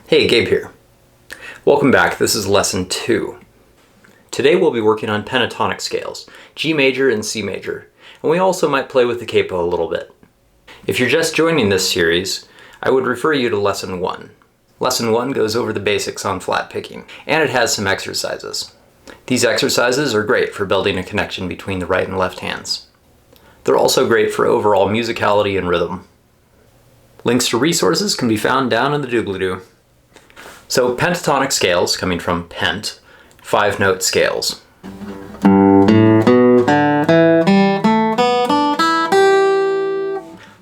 Hey, Gabe here. Welcome back. This is lesson 2. Today we'll be working on pentatonic scales, G major and C major, and we also might play with the capo a little bit. If you're just joining this series, I would refer you to lesson 1. Lesson 1 goes over the basics on flat picking, and it has some exercises. These exercises are great for building a connection between the right and left hands. They're also great for overall musicality and rhythm. Links to resources can be found down in the doobly-doo. So pentatonic scales, coming from pent, 5-note scales.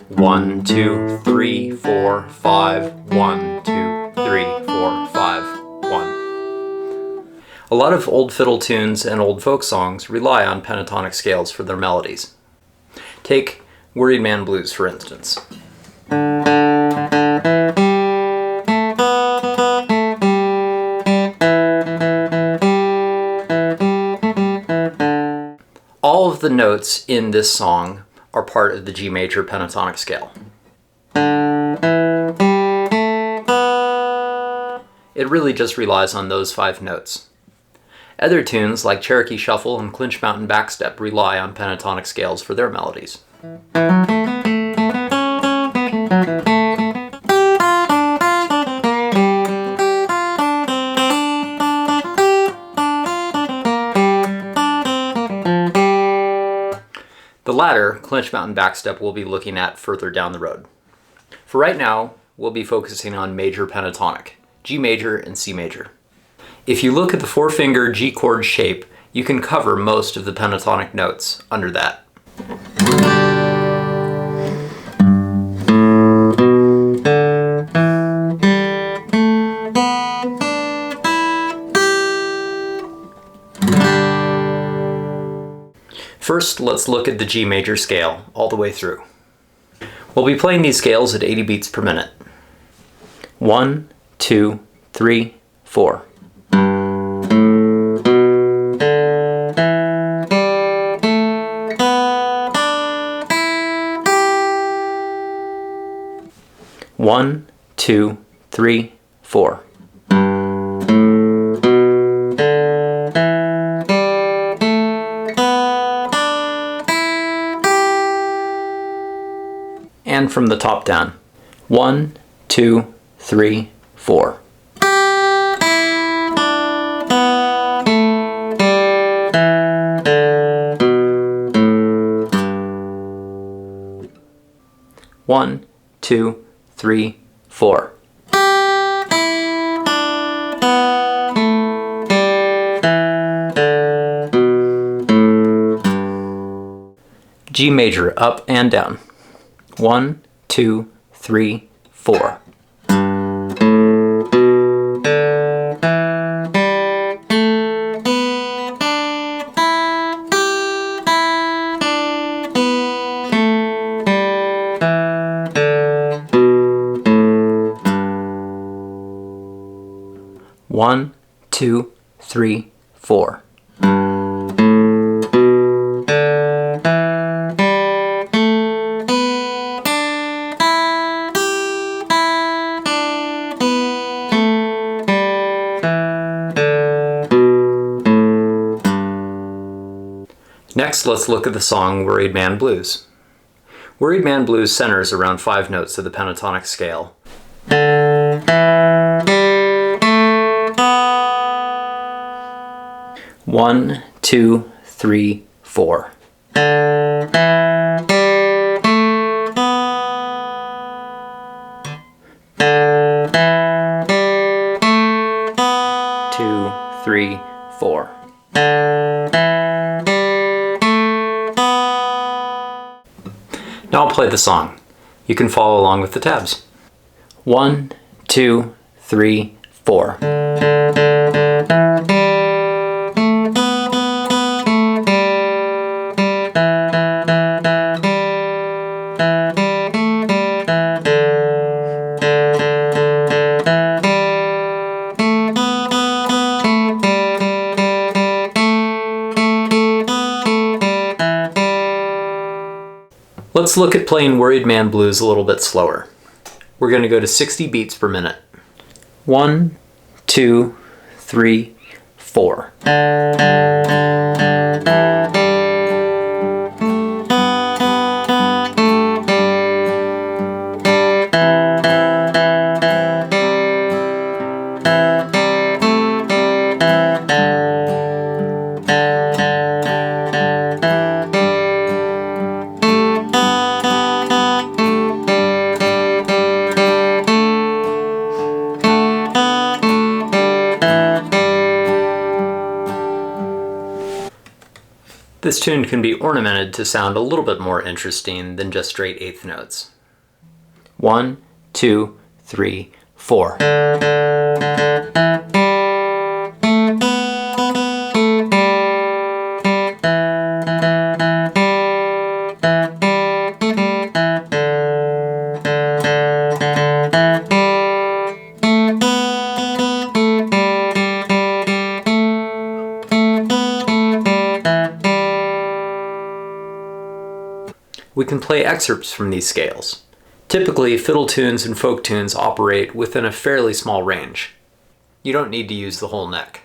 One, two, three, four, five. 1, 2, 3, 4, 5, 1. A lot of old fiddle tunes and old folk songs rely on pentatonic scales for their melodies. Take Worried Man Blues, for instance. All of the notes in this song are part of the G major pentatonic scale. It really just relies on those 5 notes. Other tunes like Cherokee Shuffle and Clinch Mountain Backstep rely on pentatonic scales for their melodies. The latter, Clinch Mountain Backstep, we'll be looking at further down the road. For right now, we'll be focusing on major pentatonic, G major and C major. If you look at the 4-finger G chord shape, you can cover most of the pentatonic notes under that. First, let's look at the G major scale all the way through. We'll be playing these scales at 80 beats per minute. 1, 2, 3, 4. One, 2, 3, 4. And from the top down. 1, 2, 3, 4. One, 2, 3, 4. G major, up and down. 1, 2, 3, 4. One, 2, 3, 4. Next, let's look at the song Worried Man Blues. Worried Man Blues centers around 5 notes of the pentatonic scale. One, 2, 3, 4. Two, 3, 4. Now I'll play the song. You can follow along with the tabs. 1, 2, 3, 4. Let's look at playing Worried Man Blues a little bit slower. We're going to go to 60 beats per minute. 1, 2, 3, 4. This tune can be ornamented to sound a little bit more interesting than just straight eighth notes. 1, 2, 3, 4. We can play excerpts from these scales. Typically, fiddle tunes and folk tunes operate within a fairly small range. You don't need to use the whole neck.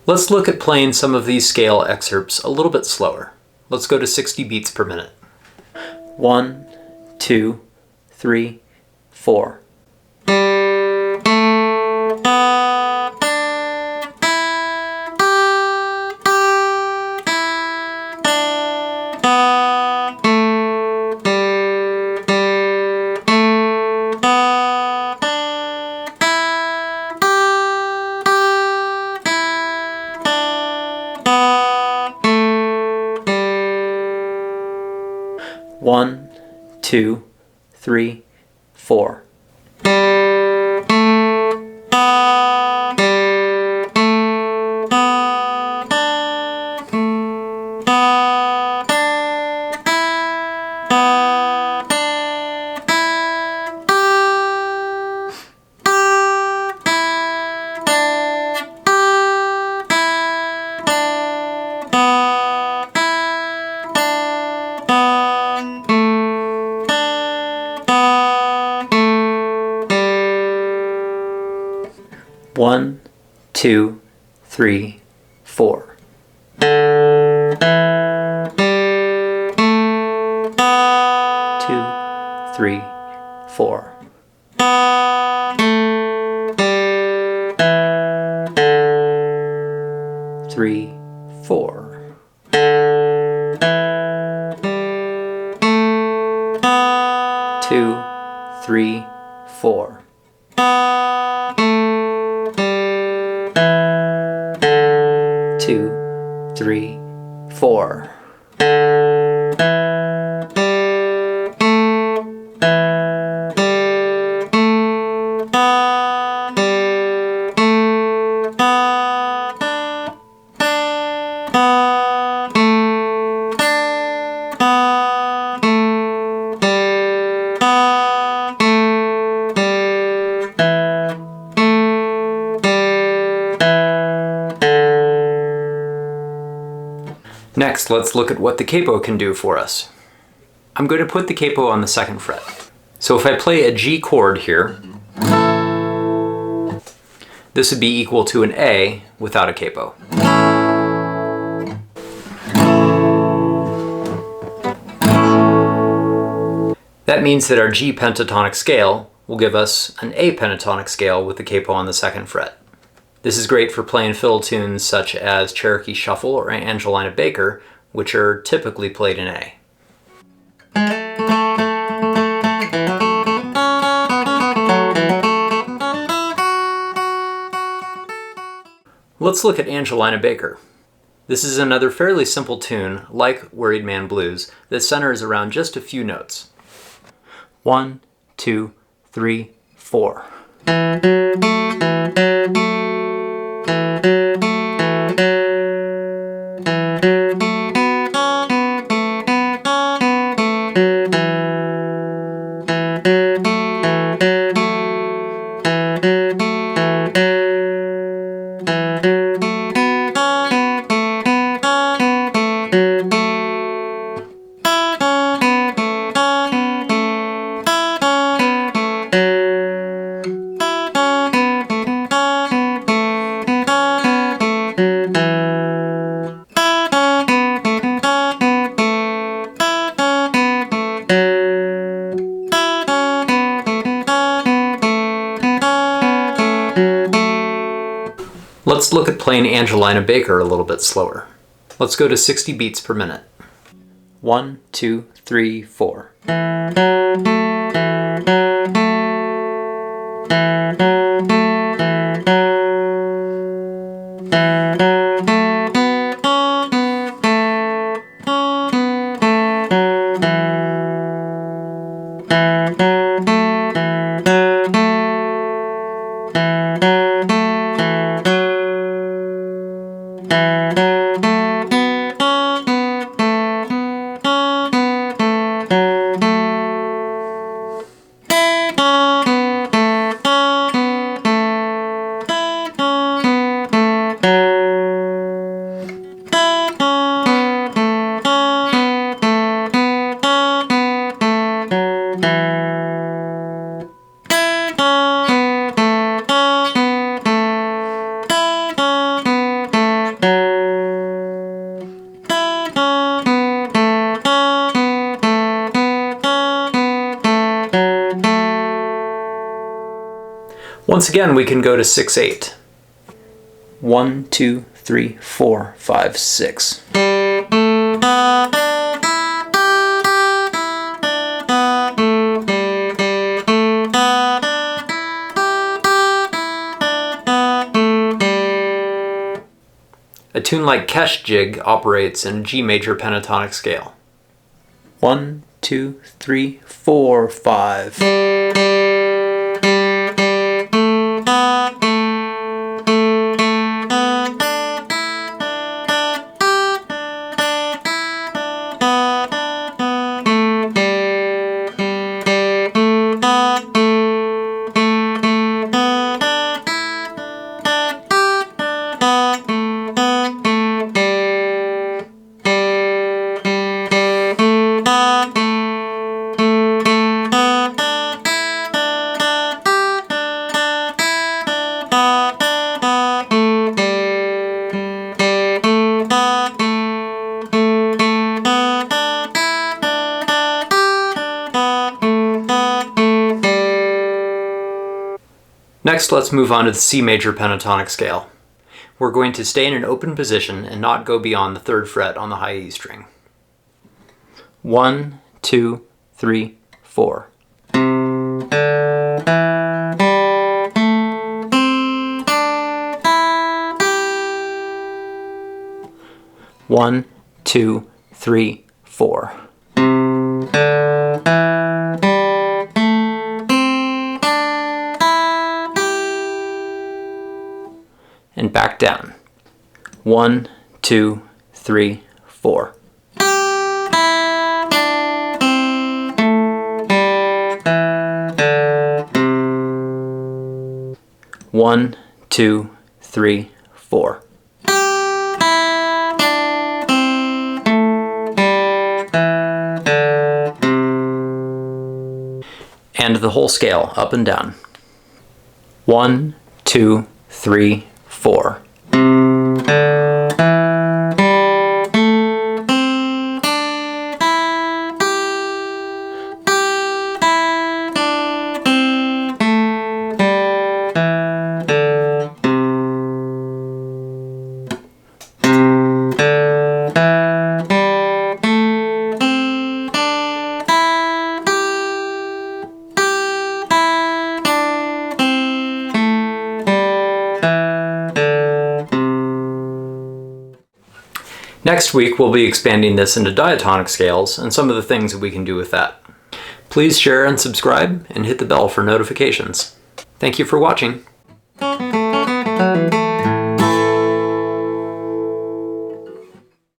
Let's look at playing some of these scale excerpts a little bit slower. Let's go to 60 beats per minute. 1, 2, 3, 4. 1, 2, 3, 4. One, 2, 3, 4. 2, 3, 4. 3, 4. 2, 3, 4. 2, 3, 4. Next, let's look at what the capo can do for us. I'm going to put the capo on the 2nd fret. So if I play a G chord here, this would be equal to an A without a capo. That means that our G pentatonic scale will give us an A pentatonic scale with the capo on the 2nd fret. This is great for playing fiddle tunes such as Cherokee Shuffle or Angelina Baker, which are typically played in A. Let's look at Angelina Baker. This is another fairly simple tune, like Worried Man Blues, that centers around just a few notes. 1, 2, 3, 4. Let's look at playing Angelina Baker a little bit slower. Let's go to 60 beats per minute. 1, 2, 3, 4. Once again, we can go to 6/8. 1, 2, 3, 4, 5, 6. A tune like Kesh Jig operates in a G major pentatonic scale. 1, 2, 3, 4, 5. Next, let's move on to the C major pentatonic scale. We're going to stay in an open position and not go beyond the 3rd fret on the high E string. 1, 2, 3, 4. One, 2, 3, 4. And back down. 1, 2, 3, 4. One, 2, 3, 4. And the whole scale, up and down. 1, 2, 3, 4. Next week, we'll be expanding this into diatonic scales and some of the things that we can do with that. Please share and subscribe and hit the bell for notifications. Thank you for watching.